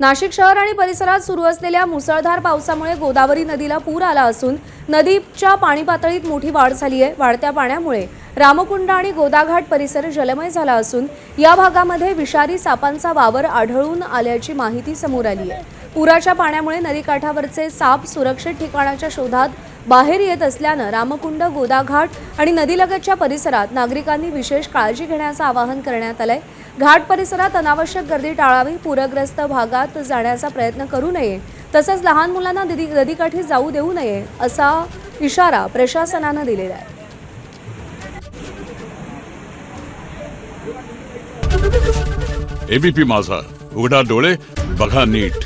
नाशिक शहर आणि परिसरात सुरू असलेल्या मुसळधार पावसामुळे गोदावरी नदीला पूर आला असून नदीच्या पाणी पातळीत मोठी वाढ झाली आहे। वाढत्या पाण्यामुळे रामकुंड आणि गोदाघाट परिसर जलमय झाला असून या भागामध्ये विषारी सापांचा वावर आढळून आल्याची माहिती समोर आली आहे। पुराच्या पाण्यामुळे नदीकाठावरचे साप सुरक्षित ठिकाणाच्या शोधात बाहेर येत असल्याने रामकुंड, गोदाघाट आणि नदीलगतच्या परिसरात नागरिकांनी विशेष काळजी घेण्याचे आवाहन करण्यात आले। घाट परिसरात अनावश्यक गर्दी टाळावी, पूरग्रस्त भागात जाण्याचा प्रयत्न करू नये, तसेच लहान मुलांना नदीकाठी जाऊ देऊ नये असा इशारा प्रशासनाने दिलेला आहे। एबीपी माझा, उघडा डोळे बघा नीट।